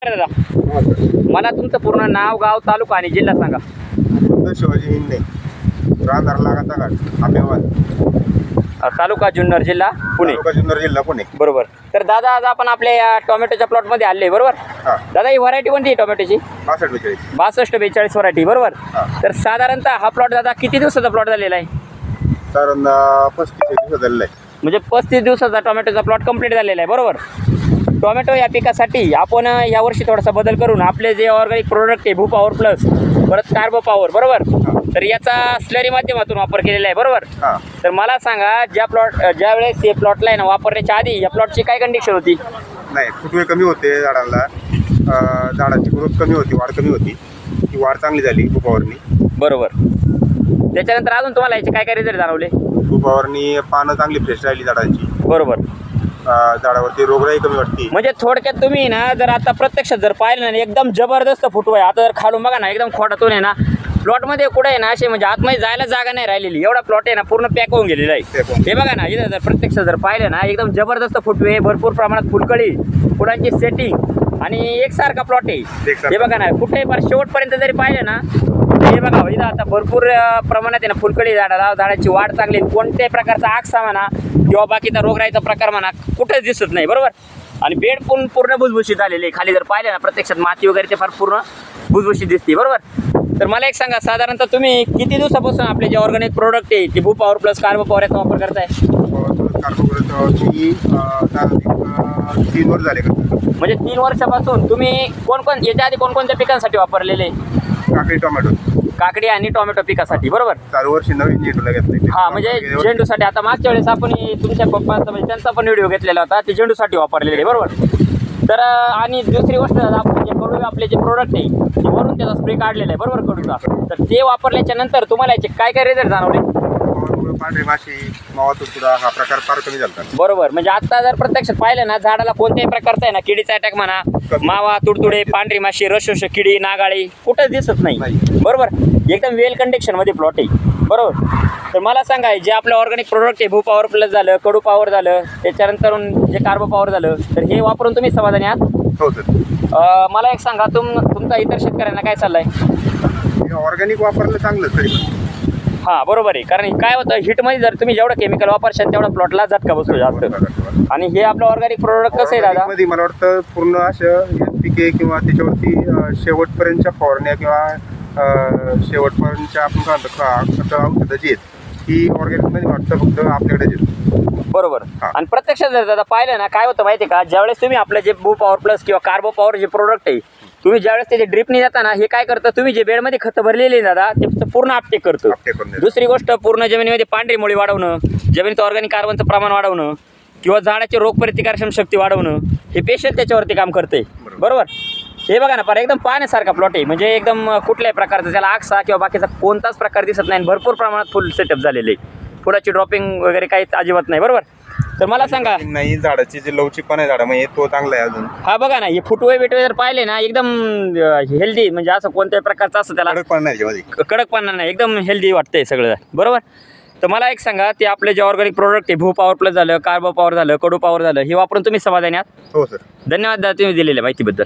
दादा, मला तुमचं पूर्ण नाव, गाव, तालुका आणि जिल्हा सांगा. शिवाजी हिंदे, राहणार लागाचा घाट, आपेवाल, तालुका जुन्नर, जिल्हा पुणे. जुन्नर जिल्हा पुणे. बरोबर. तर दादा, आज आपण आपल्या या टोमॅटोच्या प्लॉटमध्ये आले, बरोबर? दादा, ही व्हरायटी कोणती आहे टोमॅटोची? 62-42 व्हरायटी, बरोबर? तर साधारणतः हा प्लॉट दादा किती दिवसाचा प्लॉट झालेला आहे? कारण 35 दिवस झालेला आहे. म्हणजे 35 दिवसाचा टोमॅटोचा प्लॉट कंप्लीट झालेला आहे, बरोबर? टोमॅटो या पिकासाठी आपण यावर्षी थोडासा बदल करून आपले जे ऑर्गॅनिक प्रोडक्ट आहे, भू पॉवर प्लस, परत कार्बो पॉवर, बरोबर, तर याचा स्लरी माध्यमातून वापर केलेला आहे, बरोबर? तर मला सांगा, ज्या वेळेस हे प्लॉटला आहे ना वापरण्याच्या आधी या प्लॉटची काय कंडिशन होती? नाही, फुटवे कमी होते झाडाला, झाडाची ग्रोथ कमी होती, वाढ कमी होती. ती वाढ चांगली झाली भू पॉवरनी, बरोबर. त्याच्यानंतर अजून तुम्हाला याचे काय काय रिझल्ट जाणवले? भू पॉवरनी पानं चांगली फ्रेश राहिली झाडाची, बरोबर. झाडावरती रोगराई कमी वाटते. म्हणजे थोडक्यात तुम्ही ना जर आता प्रत्यक्षात जर पाहिलं ना, एकदम जबरदस्त फुटवा आहे. आता जर खालून बघा ना, एकदम खोटातून आहे ना प्लॉटमध्ये कुठे आहे ना असे म्हणजे आतमध्ये जायला जागा नाही राहिलेली, एवढा प्लॉट आहे ना पूर्ण पॅक होऊन गेलेला आहे. हे बघा ना, इथं जर प्रत्यक्षात जर पाहिलं ना, एकदम जबरदस्त फुटवे, भरपूर प्रमाणात फुलकळी, फुलांची सेटिंग आणि एकसारखा प्लॉट आहे. हे बघा ना, कुठे फार शेवटपर्यंत जरी पाहिलं ना, हे बघा इथं आता भरपूर प्रमाणात आहे ना फुलकळी झाडाला, झाडाची वाढ चांगली, कोणत्याही प्रकारचा आगसा म्हणा किंवा बाकीचा रोगराईचा प्रकार म्हणा कुठेच दिसत नाही, बरोबर? आणि बेड पण पूर्ण भुसभुशीत झालेली आहे. खाली जर पाहिलं ना प्रत्यक्षात माती वगैरे ते फार पूर्ण भुसभुशीत दिसते, बरोबर? तर मला एक सांगा, साधारणतः तुम्ही किती दिवसापासून आपले जे ऑर्गॅनिक प्रोडक्ट आहे ते भू पॉवर प्लस कार्बो पॉवर याचा वापर करताय? 3 वर्ष झाले का? म्हणजे 3 वर्षापासून तुम्ही याच्या आधी कोणकोणत्या पिकांसाठी वापरलेले? काकडी, टोमॅटो, काकडी आणि टोमॅटो पिकासाठी, बरोबर? 4 वर्षी नवीन झेंडूला घेतलं. हा, म्हणजे झेंडूसाठी. आता मागच्या वेळेस आपण तुमच्या पप्पांचा म्हणजे त्यांचा पण व्हिडिओ घेतलेला होता, ते झेंडूसाठी वापरलेले, बरोबर? तर आणि दुसरी गोष्ट, आपण जे कडू आपले जे प्रोडक्ट आहे ते वरून त्याचा स्प्रे काढलेला आहे, बरोबर, कडूचा. तर ते वापरल्याच्या नंतर तुम्हाला याचे काय काय रिझल्ट जाणवले? पांढरी माशी, मावा तुडतुडा हा प्रकार फार कमी झाला, बरोबर. म्हणजे आता जर प्रत्यक्षात पाहिलं ना, झाडाला कोणत्याही प्रकारचा आहे ना किडीचा अटॅक म्हणा, मावा, तुडतुडे, पांढरी माशी, रसशोषक किडी, नागाळी कुठंच दिसत नाही, बरोबर? एकदम वेल कंडिशनमध्ये प्लॉट आहे, बरोबर? तर मला सांगा, जे आपलं ऑर्गॅनिक प्रोडक्ट आहे, भू पॉवर प्लस झालं, कडू पॉवर झालं, त्याच्यानंतर जे कार्बो पॉवर झालं, तर हे वापरून तुम्ही समाधानी आहात? हो सर. मला एक सांगा, तुमचा इतर शेतकऱ्यांना काय चाललाय? ऑर्गॅनिक वापरलं चांगलं तरी. हां, बरोबर आहे. कारण काय होतं, हिटमध्ये जर तुम्ही जेवढं केमिकल वापरशाल तेवढा प्लॉटला झटका बसतो जास्त. आणि हे आपलं ऑर्गॅनिक प्रोडक्ट कसं आहे दादा? मध्ये मला वाटतं पूर्ण असं पिके किंवा त्याच्यावरती शेवटपर्यंतच्या फवारण्या किंवा शेवटपर्यंतच्या आपण काय म्हणतो औषधं जी आहेत ही ऑर्गॅनिकमध्ये वाटतं फक्त आपल्याकडे येत, बरोबर. आणि प्रत्यक्षात जर दादा पाहिलं ना, काय होतं माहिती आहे का, ज्यावेळेस तुम्ही आपलं जे भू पॉवर प्लस किंवा कार्बो पॉवर जे प्रोडक्ट आहे, तुम्ही ज्यावेळेस त्याचे ड्रिपने जाता ना, हे काय करतं, तुम्ही जे बेडमध्ये खतं भरलेली आहे दादा, ते पूर्ण आपटेक करतो. दुसरी गोष्ट, पूर्ण जमिनीमध्ये पांढरी मुळी वाढवणं, जमिनीत ऑर्गॅनिक कार्बनचं प्रमाण वाढवणं किंवा झाडाचे रोगप्रतिकारक्षम शक्ती वाढवणं, हे पेशंट त्याच्यावरती काम करते, बरोबर? हे बघा ना, एकदम पाहण्यासारखा प्लॉट आहे. म्हणजे एकदम कुठल्याही प्रकारचा त्याला आगसा किंवा बाकीचा कोणताच प्रकार दिसत नाही. भरपूर प्रमाणात फुल सेटअप झालेले आहे, फुलाची ड्रॉपिंग वगैरे काहीच अजिबात नाही, बरोबर? तर मला सांगा, नाही झाडाची जे लवचिकपणा आहे झाडामध्ये तो चांगला आहे अजून. हा बघा ना, हे फुटवे बिटवे जर पाहिले ना, एकदम हेल्दी, म्हणजे असं कोणत्याही प्रकारचं असं त्याला कडकपणा नाही, एकदम हेल्दी वाटतंय सगळं, बरोबर? तर मला एक सांगा, ते आपले जे ऑर्गॅनिक प्रोडक्ट आहे, भू पॉवर प्लस झालं, कार्बो पॉवर झालं, कडू पॉवर झालं, हे वापरून तुम्ही समाधानी आहात? हो सर. धन्यवाद दादा, तुम्ही दिलेल्या माहितीबद्दल.